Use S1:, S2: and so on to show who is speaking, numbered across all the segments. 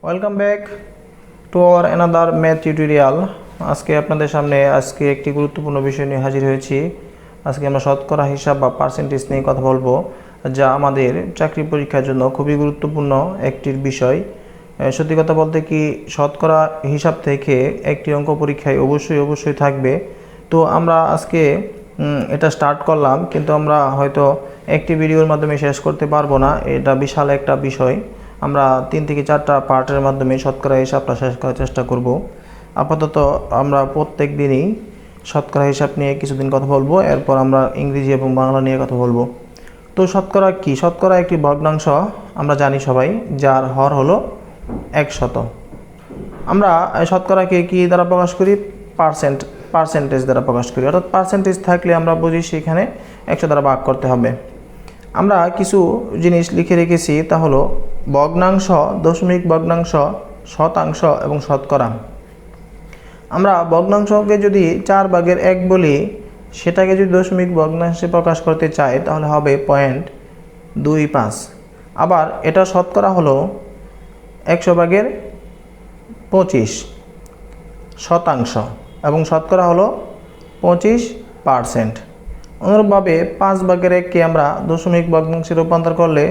S1: Welcome back to our another math tutorial. আজকে আপনাদের সামনে একটি গুরুত্বপূর্ণ বিষয় নিয়ে হাজির হয়েছি। আজকে আমরা শতকরা হিসাব বা পার্সেন্টেজ নিয়ে কথা বলবো, যা আমাদের চাকরি পরীক্ষার জন্য খুবই গুরুত্বপূর্ণ একটি বিষয়। সত্যি কথা বলতে কি, শতকরা হিসাব থেকে একটি অঙ্ক পরীক্ষায় অবশ্যই থাকবে। তো আমরা আজকে এটা স্টার্ট করলাম, কিন্তু আমরা হয়তো একটি ভিডিওর মাধ্যমে শেষ করতে পারবো না। এটা বিশাল একটা বিষয়। আমরা 3 থেকে 4টা পার্টের মাধ্যমে শতকরা হিসাবটা শেষ করার চেষ্টা করব। আপাতত আমরা প্রত্যেক দিনই শতকরা হিসাব নিয়ে কিছুদিন কথা বলবো, এরপর আমরা ইংরেজি এবং বাংলা নিয়ে কথা বলবো। তো শতকরা কি? শতকরা একটি ভগ্নাংশ, আমরা জানি সবাই, যার হর হলো 100। আমরা শতকরাকে কি দ্বারা প্রকাশ করি? পার্সেন্টেজ দ্বারা প্রকাশ করি। অর্থাৎ পার্সেন্টেজ থাকলে আমরা বুঝি সেখানে 100 দ্বারা ভাগ করতে হবে। আমরা কিছু জিনিস লিখে রেখেছি, তা হলো ভগ্নাংশ, দশমিক ভগ্নাংশ, শতাংশ এবং শতকরা। আমরা ভগ্নাংশকে যদি 4/1 বলি, সেটাকে যদি দশমিক ভগ্নাংশে প্রকাশ করতে চাই তাহলে হবে 0.25। আবার এটা শতকরা হলো 100/25 শতাংশ এবং শতকরা হলো 25%। অনুরূপভাবে 5/1কে আমরা দশমিক ভগ্নাংশে রূপান্তর করলে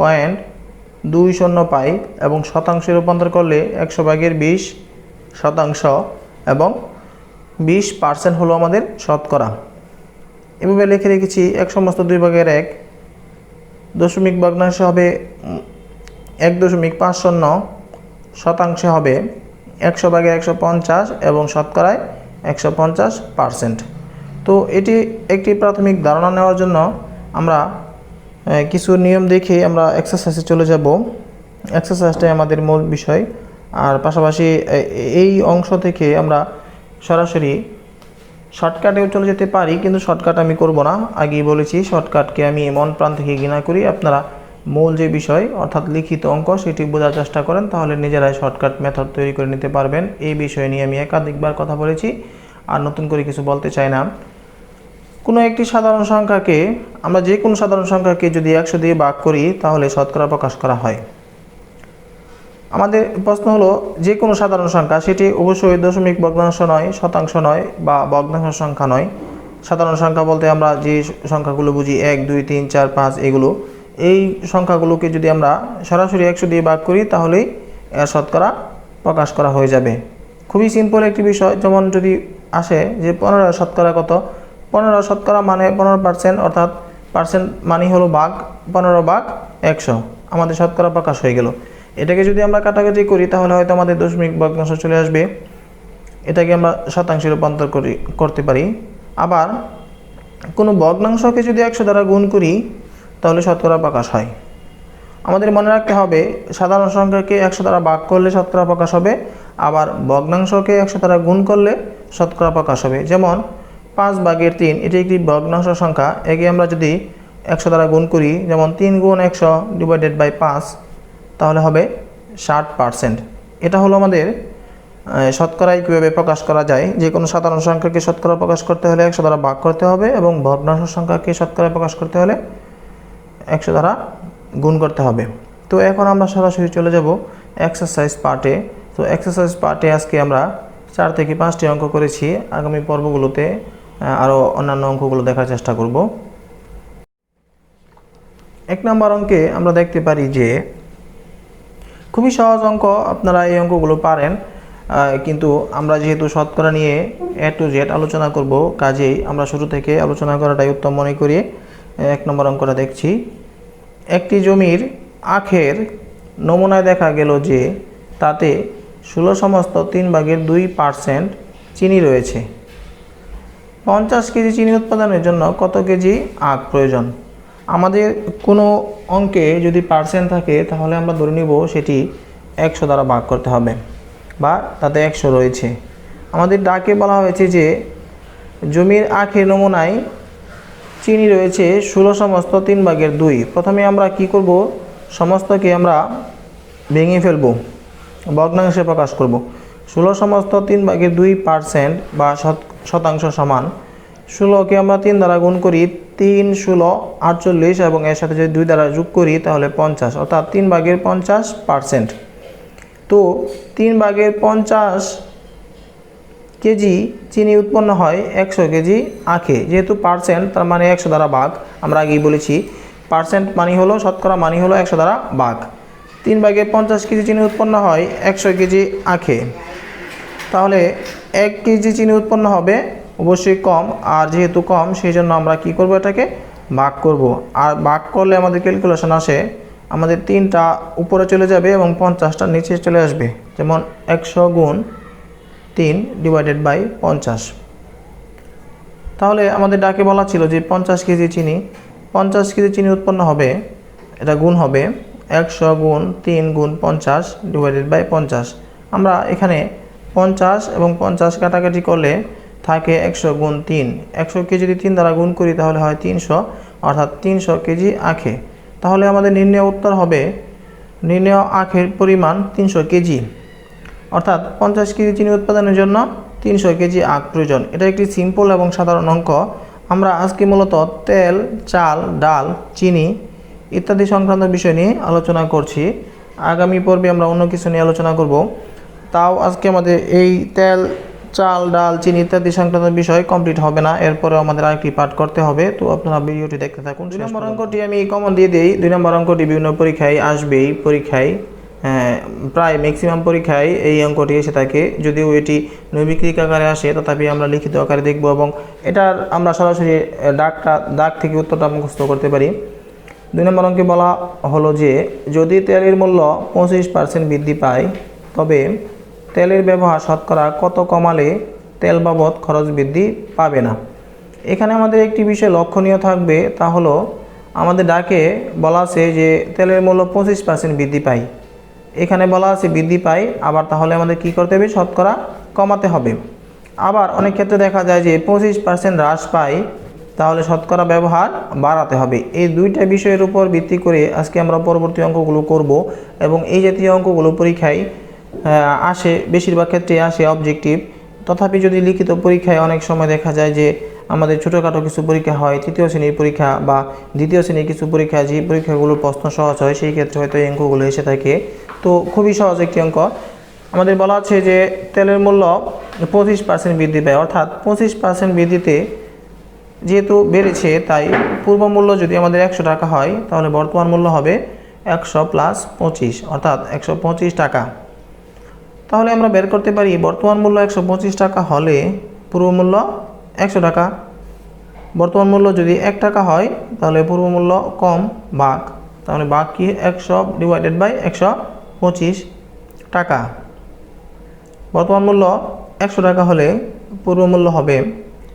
S1: 0.20 পাই এবং শতাংশে রূপান্তর করলে 100/20 শতাংশ এবং 20% হলো আমাদের শতকরা। এভাবে লিখে রেখেছি। 1/2/1 দশমিক ভগ্নাংশে হবে 1.50, শতাংশে হবে 100/150 এবং শতকরায় 150%। তো এটি একটি প্রাথমিক ধারণা নেওয়ার জন্য আমরা কিছু নিয়ম দেখে আমরা এক্সারসাইজে চলে যাব। এক্সারসাইজটাই আমাদের মূল বিষয়। আর পাশাপাশি এই অংশ থেকে আমরা সরাসরি শর্টকাটেও চলে যেতে পারি, কিন্তু শর্টকাট আমি করব না। আগেই বলেছি, শর্টকাটকে আমি মন প্রাণ থেকে ঘৃণা করি। আপনারা মূল যে বিষয় অর্থাৎ লিখিত অঙ্ক সেটি বোঝার চেষ্টা করেন, তাহলে নিজেরাই শর্টকাট মেথড তৈরি করে নিতে পারবেন। এই বিষয় নিয়ে আমি একাধিকবার কথা বলেছি, আর নতুন করে কিছু বলতে চাই না। কোনো একটি সাধারণ সংখ্যাকে, আমরা যে কোনো সাধারণ সংখ্যাকে যদি 100 দিয়ে ভাগ করি তাহলে শতকরা প্রকাশ করা হয়। আমাদের প্রশ্ন হলো, যে কোনো সাধারণ সংখ্যা, সেটি অবশ্যই দশমিক ভগ্নাংশ নয়, শতাংশ নয় বা ভগ্নাংশ সংখ্যা নয়। সাধারণ সংখ্যা বলতে আমরা যে সংখ্যাগুলো বুঝি 1, 2, 3, 4, 5 এগুলো, এই সংখ্যাগুলোকে যদি আমরা সরাসরি 100 দিয়ে ভাগ করি তাহলেই এর শতকরা প্রকাশ করা হয়ে যাবে। খুবই সিম্পল একটি বিষয়। যেমন যদি আসে যে 15 শতকরা কত, 15 শতকরা মানে 15%, অর্থাৎ পার্সেন্ট মানে হলো ভাগ, 15/100 আমাদের শতকরা প্রকাশ হয়ে গেল। এটাকে যদি আমরা কাটাকাটি করি তাহলে হয়তো আমাদের দশমিক ভগ্নাংশ চলে আসবে। এটাকে আমরা শতাংশে রূপান্তর করতে পারি। আবার কোনো ভগ্নাংশকে যদি 100 দ্বারা গুণ করি তাহলে শতকরা প্রকাশ হয়। আমাদের মনে রাখতে হবে, সাধারণ সংখ্যাকে 100 দ্বারা ভাগ করলে শতকরা প্রকাশ হবে, আবার ভগ্নাংশকে 100 দ্বারা গুণ করলে শতকরা প্রকাশ হবে। যেমন 5/3 এটি একটি ভগ্নাংশ সংখ্যা। একে আমরা যদি 100 দ্বারা গুণ করি, যেমন 3 × 100 / 5, তাহলে হবে 60%। এটা হলো আমাদের শতকরায় কীভাবে প্রকাশ করা যায়। যে কোনো সাধারণ সংখ্যাকে শতকরা প্রকাশ করতে হলে 100 দ্বারা ভাগ করতে হবে এবং ভগ্নাংশ সংখ্যাকে শতকরা প্রকাশ করতে হলে 100 দ্বারা গুণ করতে হবে। তো এখন আমরা সরাসরি চলে যাব এক্সারসাইজ পার্টে। তো এক্সারসাইজ পার্টে আজকে আমরা 4 থেকে 5টি অঙ্ক করেছি। আগামী পর্বগুলোতে আরও অন্যান্য অঙ্কগুলো দেখার চেষ্টা করব। 1 নম্বর অঙ্কে আমরা দেখতে পারি যে খুবই সহজ অঙ্ক, আপনারা এই অঙ্কগুলো পারেন, কিন্তু আমরা যেহেতু শতকরা নিয়ে A to Z আলোচনা করব, কাজেই আমরা শুরু থেকে আলোচনা করাটাই উত্তম মনে করি। 1 নম্বর অঙ্কটা দেখছি। একটি জমির আখের নমুনায় দেখা গেল যে তাতে 16/3/2% চিনি রয়েছে। 50 কেজি চিনি উৎপাদনের জন্য কত কেজি আখ প্রয়োজন? আমাদের কোনো অঙ্কে যদি পার্সেন্ট থাকে তাহলে আমরা ধরে নিব সেটি 100 দ্বারা ভাগ করতে হবে বা তাতে 100 রয়েছে। আমাদের ডাকে বলা হয়েছে যে জমির আখের নমুনায় চিনি রয়েছে 16/3/2। প্রথমে আমরা কি করব, সমস্তকে আমরা ভেঙে ফেলব, ভগ্নাংশে প্রকাশ করব। 16/3/2% বা শতাংশ সমান 16কে আমরা 3 দ্বারা গুণ করি, 3 16 48 এবং এর সাথে যদি 2 দ্বারা যোগ করি তাহলে 50, অর্থাৎ 3/50%। তো 3/50 কেজি চিনি উৎপন্ন হয় 100 কেজি আখে। যেহেতু পার্সেন্ট তার মানে 100 দ্বারা ভাগ, আমরা আগেই বলেছি পার্সেন্ট মানে হলো শতকরা মানে হলো 100 দ্বারা ভাগ। 3/50 কেজি চিনি উৎপন্ন হয় 100 কেজি আখে, তাহলে 1 কেজি চিনি উৎপন্ন হবে অবশ্যই কম, আর যেহেতু কম সেই জন্য আমরা কি করব, এটাকে ভাগ করব। আর ভাগ করলে আমাদের ক্যালকুলেশন আসে, আমাদের 3টা উপরে চলে যাবে এবং 50টা নিচে চলে আসবে। যেমন 100 গুণ 3 ডিভাইডেড বাই 50। তাহলে আমাদের ডাকে বলা ছিল যে 50 কেজি চিনি, 50 কেজি চিনি উৎপন্ন হবে, এটা গুণ হবে 100 গুণ 3 গুণ 50 ডিভাইডেড বাই 50। আমরা এখানে 50 এবং 50 কাটাকাটি করলে থাকে 100 গুণ 3। 100কে যদি 3 দ্বারা গুণ করি তাহলে হয় 300, অর্থাৎ 300 কেজি আখে। তাহলে আমাদের নির্ণয় উত্তর হবে, নির্ণয় আখের পরিমাণ 300 কেজি, অর্থাৎ 50 কেজি চিনি উৎপাদনের জন্য 300 কেজি আখ প্রয়োজন। এটা একটি সিম্পল এবং সাধারণ অঙ্ক। আমরা আজকে মূলত তেল, চাল, ডাল, চিনি ইত্যাদি সংক্রান্ত বিষয় নিয়ে আলোচনা করছি। আগামী পর্বে আমরা অন্য কিছু নিয়ে আলোচনা করব। তাও আজকে আমাদের এই তেল, চাল, ডাল, চিনি ইত্যাদি সংক্রান্ত বিষয় কমপ্লিট হবে না, এরপরেও আমাদের আরেকটি পাঠ করতে হবে। তো আপনারা ভিডিওটি দেখতে থাকুন। 2 নম্বর অঙ্কটি আমি কমন দিয়ে দিই। 2 নম্বর অঙ্কটি বিভিন্ন পরীক্ষায় আসবেই, পরীক্ষায় প্রায় ম্যাক্সিমাম পরীক্ষায় এই অঙ্কটি এসে থাকে। যদিও এটি নৈবিত্তিক আকারে আসে, তথাপি আমরা লিখিত আকারে দেখব এবং এটার আমরা সরাসরি দাগ থেকে উত্তরটা মুখস্থ করতে পারি। 2 নম্বর অঙ্কে বলা হলো যে যদি তেলের মূল্য 25% বৃদ্ধি পায়, তবে তেলের ব্যবহার শতকরা কত কমালে তেল বাবদ খরচ বৃদ্ধি পাবে না। এখানে আমাদের একটি বিষয় লক্ষণীয় থাকবে, তা হলো আমাদের ডাকে বলা আছে যে তেলের মূল্য 25% বৃদ্ধি পায়, এখানে বলা আছে বৃদ্ধি পায়, আবার তাহলে আমাদের কি করতে হবে, শতকরা কমাতে হবে। আবার অনেক ক্ষেত্রে দেখা যায় যে 25% হ্রাস পায়, তাহলে শতকরা ব্যবহার বাড়াতে হবে। এই দুইটা বিষয়ের উপর ভিত্তি করে আজকে আমরা পরবর্তী অঙ্কগুলো করব এবং এই জাতীয় অঙ্কগুলো পরীক্ষায় আসে, বেশিরভাগ ক্ষেত্রে আসে অবজেক্টিভ। তথাপি যদি লিখিত পরীক্ষায় অনেক সময় দেখা যায় যে আমাদের ছোটোখাটো কিছু পরীক্ষা হয়, 3য় শ্রেণীর পরীক্ষা বা 2য় শ্রেণীর কিছু পরীক্ষা, যে পরীক্ষাগুলোর প্রশ্ন সহজ হয়, সেই ক্ষেত্রে হয়তো এই অঙ্কগুলো এসে থাকে। তো খুবই সহজ একটি অঙ্ক। আমাদের বলা আছে যে তেলের মূল্য 25% বৃদ্ধি পায়, অর্থাৎ 25% বৃদ্ধিতে যেহেতু বেড়েছে, তাই পূর্ব মূল্য যদি আমাদের 100 টাকা হয়, তাহলে বর্তমান মূল্য হবে 100 প্লাস 25, অর্থাৎ 125 টাকা। তাহলে আমরা বের করতে পারি বর্তমান মূল্য 125 টাকা হলে পূর্ব মূল্য 100 টাকা। বর্তমান মূল্য যদি 1 টাকা হয়, তাহলে পূর্ব মূল্য কম ভাগ, তাহলে ভাগ কি 100 ডিভাইডেড বাই 125 টাকা। বর্তমান মূল্য 100 টাকা হলে পূর্ব মূল্য হবে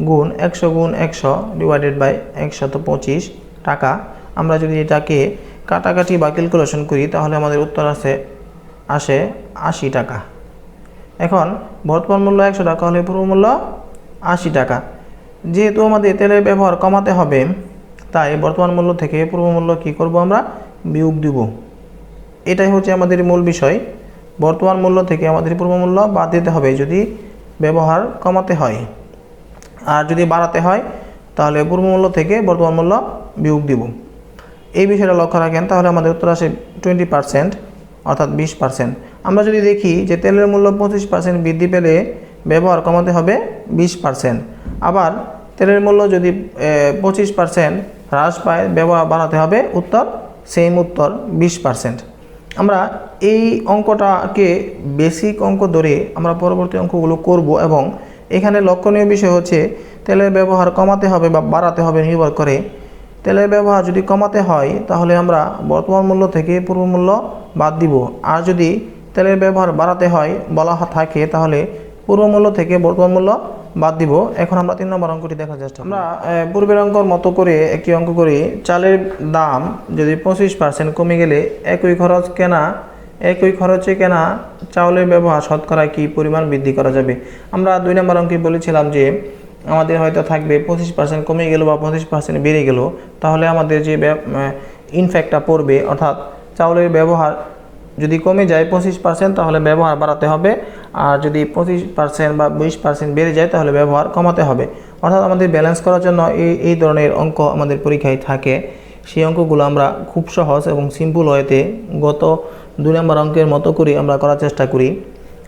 S1: গুণ 100 গুণ 100 ডিভাইডেড বাই 125 টাকা। আমরা যদি এটাকে কাটাকাটি বা ক্যালকুলেশন করি, তাহলে আমাদের উত্তর আসে 80 টাকা। এখন বর্তমান মূল্য 100 টাকা হলে পূর্ব মূল্য 80 টাকা। যেহেতু আমাদের তেলের ব্যবহার কমাতে হবে, তাই বর্তমান মূল্য থেকে পূর্ব মূল্য কী করব, আমরা বিয়োগ দিব। এটাই হচ্ছে আমাদের মূল বিষয়। বর্তমান মূল্য থেকে আমাদের পূর্ব মূল্য বাদ দিতে হবে যদি ব্যবহার কমাতে হয়, আর যদি বাড়াতে হয় তাহলে পূর্ব মূল্য থেকে বর্তমান মূল্য বিয়োগ দিব। এই বিষয়টা লক্ষ্য রাখেন, তাহলে আমাদের উত্তর আসে 20%, অর্থাৎ 20%। আমরা যদি দেখি যে তেলের মূল্য 25% বৃদ্ধি পেলে ব্যবহার কমাতে হবে 20%, আবার তেলের মূল্য যদি 25% হ্রাস পায়, ব্যবহার বাড়াতে হবে, উত্তর সেম উত্তর 20%। আমরা এই অঙ্কটাকে বেসিক অঙ্ক ধরে আমরা পরবর্তী অঙ্কগুলো করব এবং এখানে লক্ষণীয় বিষয় হচ্ছে তেলের ব্যবহার কমাতে হবে বা বাড়াতে হবে নির্ভর করে। তেলের ব্যবহার যদি কমাতে হয়, তাহলে আমরা বর্তমান মূল্য থেকে পূর্ব মূল্য বাদ দিব, আর যদি তেলের ব্যবহার বাড়াতে হয় বলা থাকে, তাহলে পূর্ব মূল্য থেকে বর্তমান মূল্য বাদ দিব। এখন আমরা 3 নম্বর অঙ্কটি দেখার চেষ্টা করি। আমরা পূর্বের অঙ্কর মতো করে একটি অঙ্ক করি। চালের দাম যদি 25% কমে গেলে একই খরচে কেনা চাউলের ব্যবহার শতকরা কি পরিমাণ বৃদ্ধি করা যাবে। আমরা 2 নম্বর অঙ্কে বলেছিলাম যে আমাদের হয়তো থাকবে 25% কমে গেল বা 25% বেড়ে গেল, তাহলে আমাদের যে ইনফ্যাক্টটা পড়বে, অর্থাৎ চাউলের ব্যবহার যদি কমে যায় 25%, তাহলে ব্যবহার বাড়াতে হবে, আর যদি 25% বা 20% বেড়ে যায়, তাহলে ব্যবহার কমাতে হবে। অর্থাৎ আমাদের ব্যালেন্স করার জন্য এই ধরনের অঙ্ক আমাদের পরীক্ষায় থাকে। সেই অঙ্কগুলো আমরা খুব সহজ এবং সিম্পল ওয়েতে গত 2 নম্বর অঙ্কের মতো করে আমরা করার চেষ্টা করি।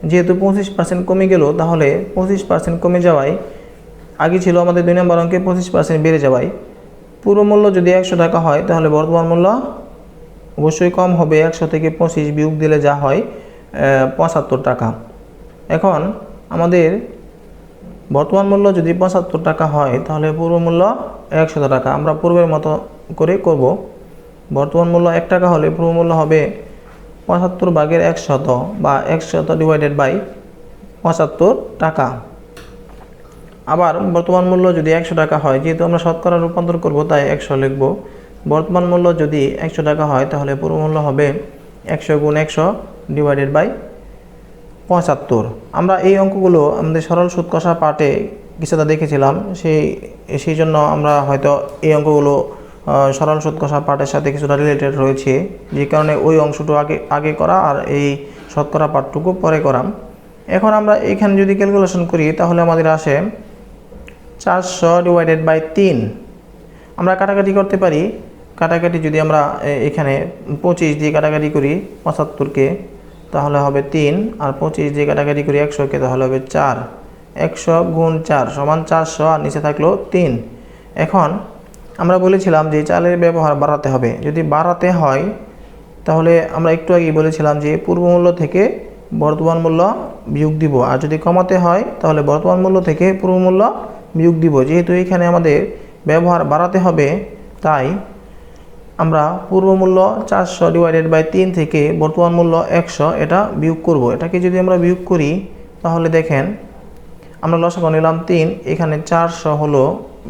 S1: যেহেতু 25% কমে গেল, তাহলে 25% কমে যাওয়ায় আগে ছিল আমাদের 2 নম্বর অঙ্কে 25% বেড়ে যাওয়ায় পুরো মূল্য যদি 100 টাকা হয়, তাহলে বর্তমান মূল্য অবশ্যই কম হবে। 100 থেকে 25 বিয়োগ দিলে যা হয় 75 টাকা। এখন আমাদের বর্তমান মূল্য যদি 75 টাকা হয়, তাহলে পুরো মূল্য 100 টাকা। আমরা পূর্বের মতো করে করব। বর্তমান মূল্য 1 টাকা হলে পুরো মূল্য হবে 75 ভাগের 100 বা 100 ডিভাইডেড বাই 75 টাকা। আবার বর্তমান মূল্য যদি 100 টাকা হয়, যেহেতু আমরা শতকরা রূপান্তর করব তাই 100 লিখব। বর্তমান মূল্য যদি 100 টাকা হয়, তাহলে পুরো মূল্য হবে 100 গুণ 100 ডিভাইডেড বাই 75। আমরা এই অঙ্কগুলো আমাদের সরল সুদ কষা পাঠে কিছুটা দেখেছিলাম, সেই জন্য আমরা হয়তো এই অঙ্কগুলো সরল সুদ কষা পাঠের সাথে কিছুটা রিলেটেড রয়েছে, যে কারণে ওই অংশটুকু আগে করা আর এই শতকরা পাঠটুকু পরে করা। এখন আমরা এখানে যদি ক্যালকুলেশন করি, তাহলে আমাদের আসে 400 ডিভাইডেড বাই 3। আমরা কাটাকাটি করতে পারি। কাটাকাটি যদি আমরা এখানে 25 দিয়ে কাটাকাটি করি 75কে, তাহলে হবে 3, আর 25 দিয়ে কাটাকাটি করি 100কে, তাহলে হবে 4। 100 গুণ 4 সমান 400, আর নিচে থাকলো 3। এখন আমরা বলেছিলাম যে চালের ব্যবহার বাড়াতে হবে। যদি বাড়াতে হয়, তাহলে আমরা একটু আগেই বলেছিলাম যে পূর্ব মূল্য থেকে বর্তমান মূল্য বিয়োগ দিব, আর যদি কমাতে হয় তাহলে বর্তমান মূল্য থেকে পূর্ব মূল্য বিয়োগ দিব। যেহেতু এখানে আমাদের ব্যবহার বাড়াতে হবে, তাই আমরা পূর্ব মূল্য 400 ডিভাইডেড বাই 3 থেকে বর্তমান মূল্য 100 এটা বিয়োগ করব। এটাকে যদি আমরা বিয়োগ করি, তাহলে দেখেন আমরা লসাগু নিলাম 3, এখানে 400 হলো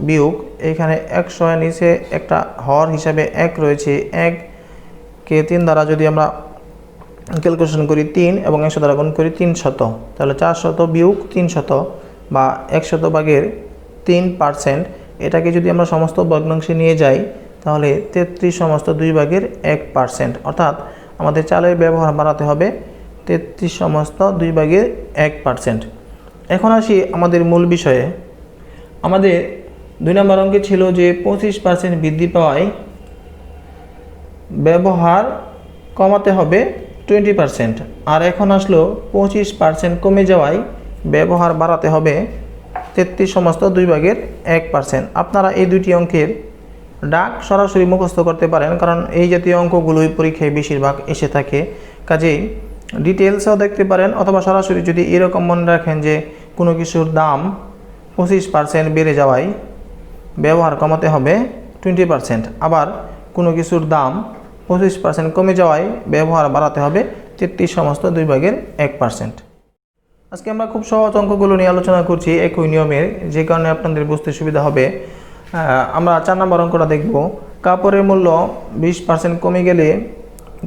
S1: বিয়োগ, এখানে 100 এর নিচে একটা হর হিসাবে 1 রয়েছে। 1কে 3 দ্বারা যদি আমরা ক্যালকুলেশন করি 3 এবং 100 দ্বারা গুণ করি 300, তাহলে 400 বিয়োগ 300 বা 100 ভাগের 3%। এটাকে যদি আমরা সমস্ত ভগ্নাংশে নিয়ে যাই, তাহলে 33 সমস্ত 2 ভাগের 1%। অর্থাৎ আমাদের চালের ব্যবহার বাড়াতে হবে 33 সমস্ত 2 ভাগের 1%। এখন আসি আমাদের মূল বিষয়ে। আমাদের 2 নম্বর অঙ্কে ছিল যে 25% বৃদ্ধি পাওয়ায় ব্যবহার কমাতে হবে 20%, আর এখন আসলো 25% কমে যাওয়ায় ব্যবহার বাড়াতে হবে 33 সমস্ত 2 ভাগের 1%। আপনারা এই দুটি অঙ্কের ডাক সরাসরি মুখস্থ করতে পারেন, কারণ এই জাতীয় অঙ্কগুলোই পরীক্ষায় বেশিরভাগ এসে থাকে। কাজেই ডিটেলসও দেখতে পারেন, অথবা সরাসরি যদি এরকম মনে রাখেন যে কোনো কিছুর দাম 25% বেড়ে যাওয়ায় ব্যবহার কমাতে হবে 20%, আবার কোনো কিছুর দাম 25% কমে যাওয়ায় ব্যবহার বাড়াতে হবে 33 সমস্ত 2 ভাগের 1%। আজকে আমরা খুব সহজ অঙ্কগুলো নিয়ে আলোচনা করছি একই নিয়মের, যে কারণে আপনাদের বুঝতে সুবিধা হবে। আমরা 4 নম্বর অঙ্কটা দেখব। কাপড়ের মূল্য 20% কমে গেলে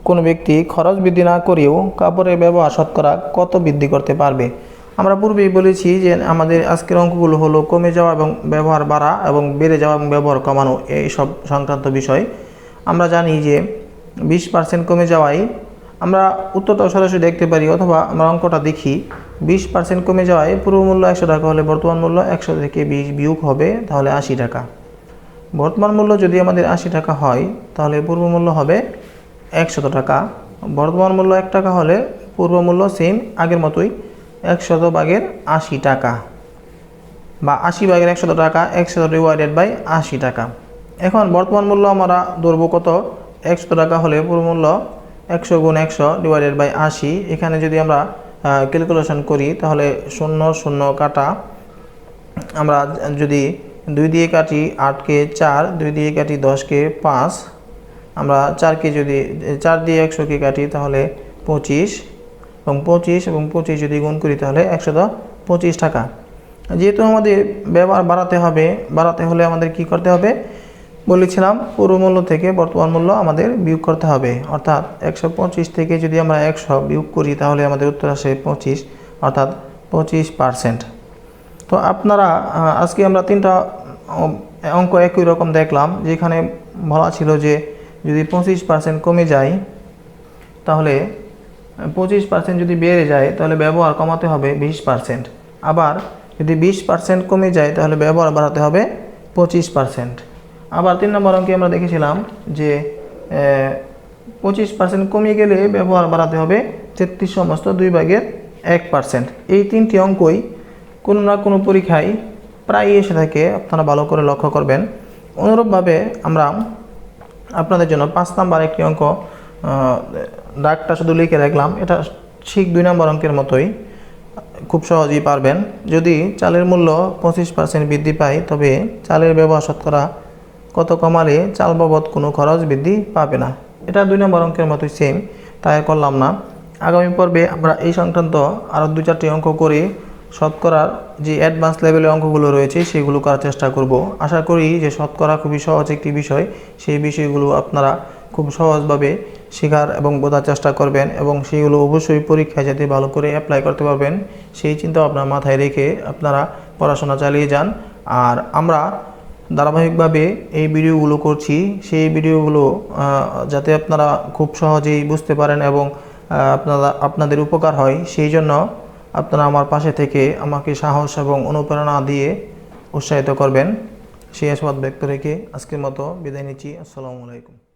S1: কোনো ব্যক্তি খরচ বৃদ্ধি না করেও কাপড়ের ব্যবহার শতকরা কত বৃদ্ধি করতে পারবে? আমরা পূর্বেই বলেছি যে আমাদের আজকের অঙ্কগুলো হলো কমে যাওয়া এবং ব্যবহার বাড়া এবং বেড়ে যাওয়া এবং ব্যবহার কমানো, এই সব সংক্রান্ত বিষয়। আমরা জানি যে 20% কমে যাওয়ায় আমরা উত্তরটাও সরাসরি দেখতে পারি, অথবা আমরা অঙ্কটা দেখি। 20% কমে যাওয়ায় পূর্ব মূল্য 100 টাকা হলে বর্তমান মূল্য 100 থেকে 20 বিয়োগ হবে, তাহলে 80 টাকা। বর্তমান মূল্য যদি আমাদের 80 টাকা হয়, তাহলে পূর্ব মূল্য হবে 100 টাকা। বর্তমান মূল্য 1 টাকা হলে পূর্ব মূল্য সেম আগের মতোই 100 ভাগের 80 টাকা, বা 80 ভাগের 100 টাকা, 100 ডিভাইডেড বাই 80 টাকা। এখন বর্তমান মূল্য আমরা ধরবো কত? 100 টাকা হলে পূর্ব মূল্য 100 গুণ 100 ডিভাইডেড বাই 80। এখানে যদি আমরা ক্যালকুলেশন করি, তাহলে 0 0 কাটা, আমরা যদি 2 দিয়ে কাটি 8কে 4, 2 দিয়ে কাটি 10কে 5, আমরা 4কে যদি 4 দিয়ে 100কে কাটি, তাহলে 25, এবং 25 যদি গুণ করি, তাহলে 125 টাকা। যেহেতু আমাদের ব্যবহার বাড়াতে হলে আমাদের কি করতে হবে বলেছিলাম? পূর্ব মূল্য থেকে বর্তমান মূল্য আমাদের বিয়োগ করতে হবে। অর্থাৎ 125 থেকে যদি আমরা 100 বিয়োগ করি, তাহলে আমাদের উত্তর আসে 25, অর্থাৎ 25%। তো আপনারা আজকে আমরা 3টা অঙ্ক একই রকম দেখলাম, যেখানে বলা ছিল যে যদি 25% কমে যায়, তাহলে 25% যদি বেড়ে যায়, তাহলে ব্যবহার কমাতে হবে 20%। আবার যদি 20% কমে যায়, তাহলে ব্যবহার বাড়াতে হবে 25%। আবার 3 নম্বর অঙ্কে আমরা দেখেছিলাম যে 25% কমে গেলে ব্যবহার বাড়াতে হবে 33 সমস্ত 2/1%। এই 3টি অঙ্কই কোনো না কোনো পরীক্ষায় প্রায় এসে থাকে, আপনারা ভালো করে লক্ষ্য করবেন। অনুরূপভাবে আমরা আপনাদের জন্য 5 নাম্বার একটি অঙ্ক দাগটা শুধু লিখে রাখলাম। এটা ঠিক 2 নম্বর অঙ্কের মতোই, খুব সহজেই পারবেন। যদি চালের মূল্য 25% বৃদ্ধি পায় তবে চালের ব্যবহার শতকরা কত কমালে চাল বাবদ কোনো খরচ বৃদ্ধি পাবে না। এটা 2 নম্বর অঙ্কের মতোই সেম, তাই করলাম না। আগামী পর্বে আমরা এই সংক্রান্ত আরও 2-4টি অঙ্ক করে শতকরার যে অ্যাডভান্স লেভেলের অঙ্কগুলো রয়েছে সেগুলো করার চেষ্টা করব। আশা করি যে শতকরা খুবই সহজ একটি বিষয়, সেই বিষয়গুলো আপনারা খুব সহজভাবে শেখার এবং বোঝার চেষ্টা করবেন এবং সেইগুলো অবশ্যই পরীক্ষায় যাতে ভালো করে অ্যাপ্লাই করতে পারবেন সেই চিন্তা আপনার মাথায় রেখে আপনারা পড়াশোনা চালিয়ে যান। আর আমরা ধারাবাহিকভাবে এই ভিডিওগুলো করছি, সেই ভিডিওগুলো যাতে আপনারা খুব সহজেই বুঝতে পারেন এবং আপনাদের উপকার হয়, সেই জন্য আপনারা আমার পাশে থেকে আমাকে সাহস এবং অনুপ্রেরণা দিয়ে উৎসাহিত করবেন। সেই আশাবাদ ব্যক্ত রেখে আজকের মতো বিদায় নিচ্ছি। আসসালামু আলাইকুম।